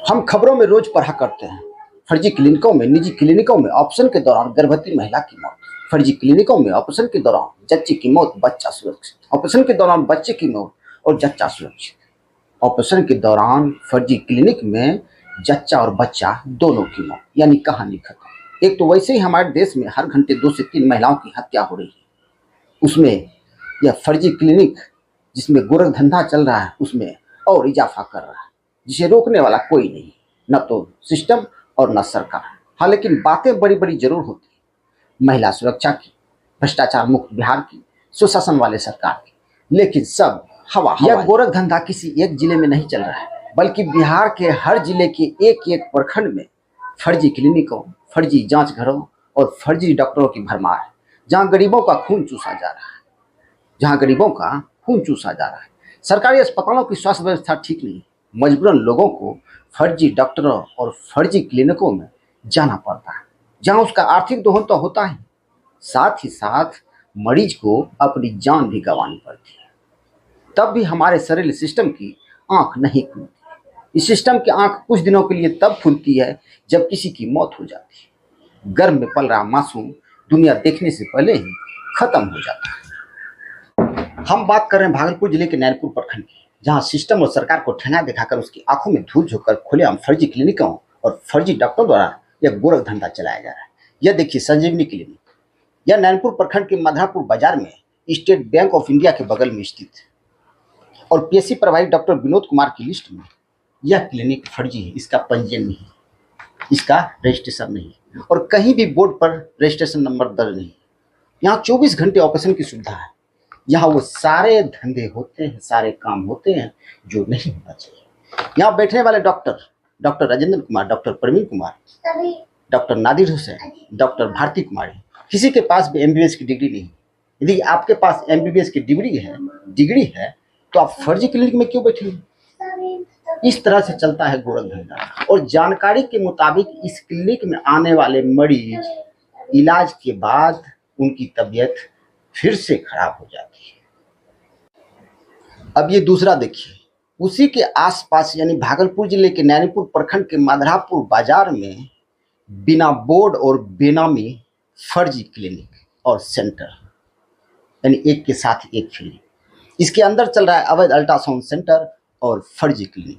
हम खबरों में रोज पढ़ा करते हैं, फर्जी क्लिनिकों में, निजी क्लिनिकों में ऑपरेशन के दौरान गर्भवती महिला की मौत, फर्जी क्लिनिकों में ऑपरेशन के दौरान जच्ची की मौत, बच्चा सुरक्षित, ऑपरेशन के दौरान बच्चे की मौत और जच्चा सुरक्षित, ऑपरेशन के दौरान फर्जी क्लिनिक में जच्चा और बच्चा दोनों की मौत, यानी कहानी खत्म। एक तो वैसे ही हमारे देश में हर घंटे 2 से 3 महिलाओं की हत्या हो रही है, उसमें यह फर्जी क्लिनिक जिसमें गोरख धंधा चल रहा है उसमें और इजाफा कर रहा है, जिसे रोकने वाला कोई नहीं, न तो सिस्टम और न सरकार। हाँ, लेकिन बातें बड़ी बड़ी जरूर होती है, महिला सुरक्षा की, भ्रष्टाचार मुक्त बिहार की, सुशासन वाले सरकार की, लेकिन सब हवा। यह गोरख धंधा किसी एक जिले में नहीं चल रहा है, बल्कि बिहार के हर जिले के एक एक प्रखंड में फर्जी क्लिनिकों, फर्जी जांच घरों और फर्जी डॉक्टरों की भरमार है, जहां गरीबों का खून चूसा जा रहा है, जहां गरीबों का खून चूसा जा रहा है। सरकारी अस्पतालों की स्वास्थ्य व्यवस्था ठीक नहीं, मजबूरन लोगों को फर्जी डॉक्टरों और फर्जी क्लिनिकों में जाना पड़ता है, जहां उसका आर्थिक दोहन तो होता है, साथ ही साथ मरीज को अपनी जान भी गंवानी पड़ती है। तब भी हमारे शरीर सिस्टम की आंख नहीं खुलती। इस सिस्टम की आंख कुछ दिनों के लिए तब खुलती है जब किसी की मौत हो जाती है। गर्भ में पल रहा मासूम दुनिया देखने से पहले ही खत्म हो जाता है। हम बात कर रहे हैं भागलपुर जिले के नैनपुर प्रखंड की, जहां सिस्टम और सरकार को ठेंगा दिखाकर उसकी आंखों में धूल झोंककर खुलेआम फर्जी क्लिनिकों और फर्जी डॉक्टरों द्वारा यह गोरख धंधा चलाया जा रहा है। यह देखिए संजीवनी क्लिनिक, यह नैनपुर प्रखंड के मधरापुर बाजार में स्टेट बैंक ऑफ इंडिया के बगल में स्थित है और पीएससी प्रभारी डॉक्टर विनोद कुमार की लिस्ट में यह क्लिनिक फर्जी है। इसका पंजीयन नहीं, इसका रजिस्ट्रेशन नहीं और कहीं भी बोर्ड पर रजिस्ट्रेशन नंबर दर्ज नहीं। यहाँ 24 घंटे ऑपरेशन की सुविधा है। यहाँ वो सारे धंधे होते हैं, सारे काम होते हैं जो नहीं होना चाहिए। यहाँ बैठने वाले doctor Rajendra Kumar, doctor Praveen Kumar, doctor Nadir Hussain, doctor Bharti Kumari, किसी के पास भी एमबीबीएस की डिग्री नहीं। यदि आपके पास एमबीबीएस की डिग्री है तो आप फर्जी क्लिनिक में क्यों बैठे? इस तरह से चलता है गोरख धंधा। और जानकारी के मुताबिक इस क्लिनिक में आने वाले मरीज इलाज के बाद उनकी तबीयत फिर से खराब हो जाती है। अब ये दूसरा देखिए, उसी के आसपास यानी भागलपुर जिले के नैनीपुर प्रखंड के मधरापुर बाजार में बिना बोर्ड और बेनामी फर्जी क्लिनिक और सेंटर, यानी एक के साथ एक क्लिनिक। इसके अंदर चल रहा है अवैध अल्ट्रासाउंड सेंटर और फर्जी क्लिनिक।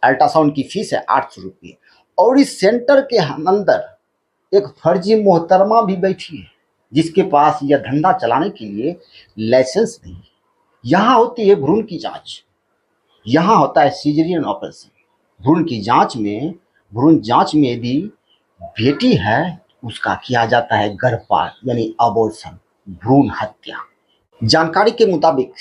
अल्ट्रासाउंड की फीस है 800 रुपये और इस सेंटर के अंदर एक फर्जी मोहतरमा भी बैठी है जिसके पास यह धंधा चलाने के लिए लाइसेंस नहीं। यहाँ होती है भ्रूण की जांच, यहाँ होता है सीजरियन ऑपरेशन। भ्रूण जांच में यदि बेटी है उसका किया जाता है गर्भपात यानी अबॉर्शन, भ्रूण हत्या। जानकारी के मुताबिक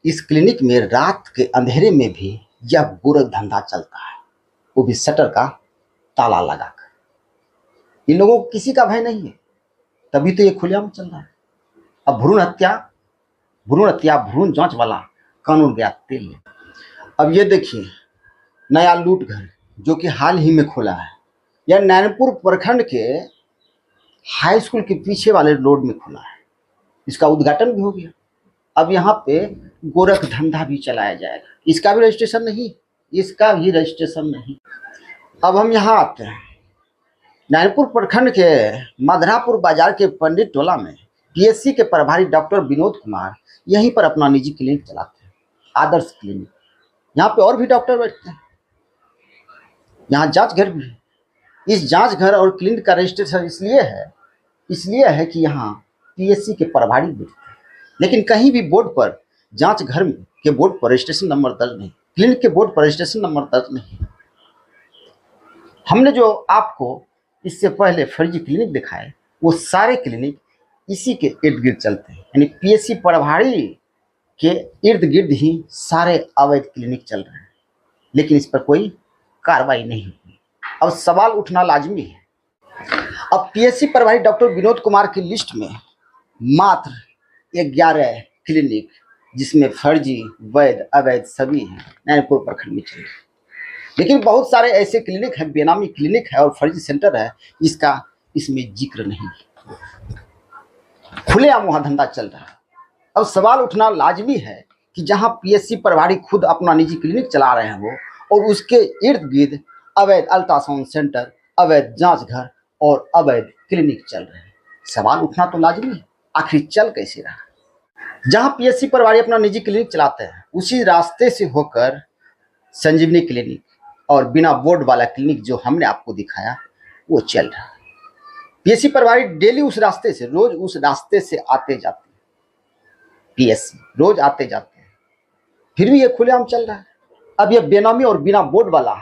इस क्लिनिक में रात के अंधेरे में भी यह गोरख धंधा चलता है, वो भी शटर का ताला लगाकर। इन लोगों को किसी का भय नहीं है, तभी तो ये खुलेआम चल रहा है। अब भ्रूण जांच वाला कानून गया तेल में। अब ये देखिए नया लूट घर जो कि हाल ही में खोला है, यह नैनपुर प्रखंड के हाई स्कूल के पीछे वाले रोड में खुला है। इसका उद्घाटन भी हो गया। अब यहाँ पे गोरख धंधा भी चलाया जाएगा। इसका भी रजिस्ट्रेशन नहीं। अब हम यहाँ आते हैं नैनपुर प्रखंड के मधरापुर बाजार के पंडित टोला में पीएससी के प्रभारी डॉक्टर विनोद कुमार यहीं पर अपना निजी क्लिनिक चलाते हैं, आदर्श क्लिनिक। यहाँ पे और भी डॉक्टर बैठते हैं। यहाँ जांच घर भी है। इस जांच घर और क्लिनिक का रजिस्ट्रेशन इसलिए है कि यहाँ पीएससी के प्रभारी बैठते हैं, लेकिन कहीं भी बोर्ड पर जांच घर के बोर्ड पर रजिस्ट्रेशन नंबर दर्ज नहीं, क्लिनिक के बोर्ड पर रजिस्ट्रेशन नंबर दर्ज नहीं। हमने जो आपको इससे पहले फर्जी क्लिनिक दिखाए वो सारे क्लिनिक इसी के इर्द गिर्द चलते हैं, यानी पीएससी प्रभारी के इर्द गिर्द ही सारे अवैध क्लिनिक चल रहे हैं, लेकिन इस पर कोई कार्रवाई नहीं हुई। अब सवाल उठना लाजमी है। अब पीएससी प्रभारी डॉक्टर विनोद कुमार की लिस्ट में मात्र 11 क्लिनिक जिसमें फर्जी वैध अवैध सभी हैं नैनपुर प्रखंड में चल रहे हैं, लेकिन बहुत सारे ऐसे क्लिनिक हैं, बेनामी क्लिनिक है और फर्जी सेंटर है, इसका इसमें जिक्र नहीं है। खुलेआम वहाँ धंधा चल रहा है। अब सवाल उठना लाजमी है कि जहाँ पीएससी प्रभारी खुद अपना निजी क्लिनिक चला रहे हैं वो, और उसके इर्द गिर्द अवैध अल्ट्रासाउंड सेंटर, अवैध जांच घर और अवैध क्लिनिक चल रहे हैं। सवाल उठना तो लाजमी है, आखिर चल कैसे रहा? जहां पीएससी प्रभारी अपना निजी क्लिनिक चलाते हैं, उसी रास्ते से होकर संजीवनी क्लिनिक और बिना बोर्ड वाला क्लिनिक जो हमने आपको दिखाया वो चल रहा है। पीएससी प्रभारी डेली उस रास्ते से, रोज उस रास्ते से आते जाते हैं, पीएससी रोज आते जाते हैं, फिर भी ये खुलेआम चल रहा है। अब ये बेनामी और बिना बोर्ड वाला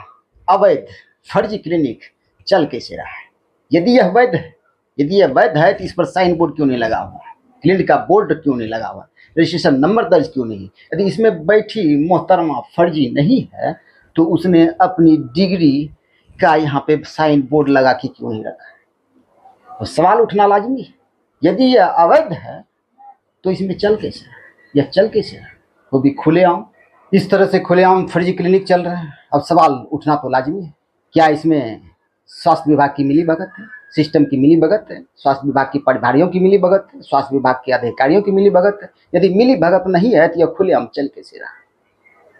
अवैध फर्जी क्लिनिक चल कैसे रहा है? यदि यह वैध है, तो इस पर साइन बोर्ड क्यों नहीं लगा हुआ? क्लिनिक का बोर्ड क्यों नहीं लगा हुआ? रजिस्ट्रेशन नंबर दर्ज क्यों नहीं? यदि इसमें बैठी मोहतरमा फर्जी नहीं है तो उसने अपनी डिग्री का यहाँ पे साइन बोर्ड लगा के क्यों नहीं रखा? तो सवाल उठना लाजमी है। यदि यह अवैध है तो इसमें चल कैसे है? यह चल कैसे है? वो भी खुलेआम, इस तरह से खुलेआम फर्जी क्लिनिक चल रहा है। अब सवाल उठना तो लाजमी है, क्या इसमें स्वास्थ्य विभाग की मिलीभगत है, सिस्टम की मिलीभगत है, स्वास्थ्य विभाग की प्रभारियों की मिलीभगत है, स्वास्थ्य विभाग के अधिकारियों की मिलीभगत है? यदि मिलीभगत नहीं है तो यह खुलेआम चल कैसे रहा?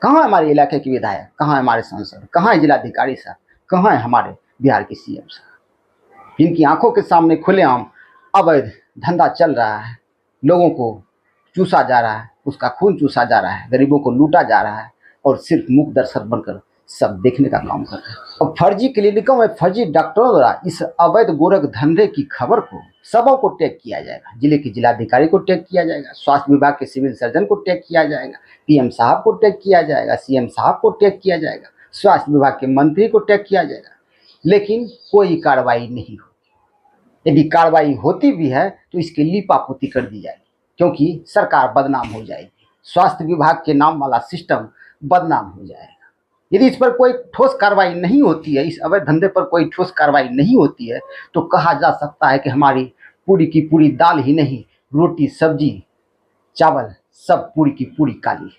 कहाँ है हमारे इलाके के विधायक, कहाँ है हमारे सांसद, कहाँ है जिलाधिकारी साहब, कहाँ है हमारे बिहार के सीएम साहब? इनकी आंखों के सामने खुलेआम अवैध धंधा चल रहा है, लोगों को चूसा जा रहा है, उसका खून चूसा जा रहा है, गरीबों को लूटा जा रहा है और सिर्फ मूक दर्शक बनकर सब देखने का काम कर रहे हैं। अब फर्जी क्लिनिकों में फर्जी डॉक्टरों द्वारा इस अवैध गोरख धंधे की खबर को सबों को टैग किया जाएगा। जिले के जिलाधिकारी को टैग किया जाएगा, स्वास्थ्य विभाग के सिविल सर्जन को टैग किया जाएगा, पीएम साहब को टैग किया जाएगा, सीएम साहब को टैग किया जाएगा, स्वास्थ्य विभाग के मंत्री को टैग किया जाएगा, लेकिन कोई कार्रवाई नहीं होगी। यदि कार्रवाई होती भी है तो इसकी लीपापोती कर दी जाएगी, क्योंकि सरकार बदनाम हो जाएगी, स्वास्थ्य विभाग के नाम वाला सिस्टम बदनाम हो जाएगा। यदि इस पर कोई ठोस कार्रवाई नहीं होती है, इस अवैध धंधे पर कोई ठोस कार्रवाई नहीं होती है, तो कहा जा सकता है कि हमारी पूरी की पूरी दाल ही नहीं, रोटी सब्जी चावल सब पूरी की पूरी काली है।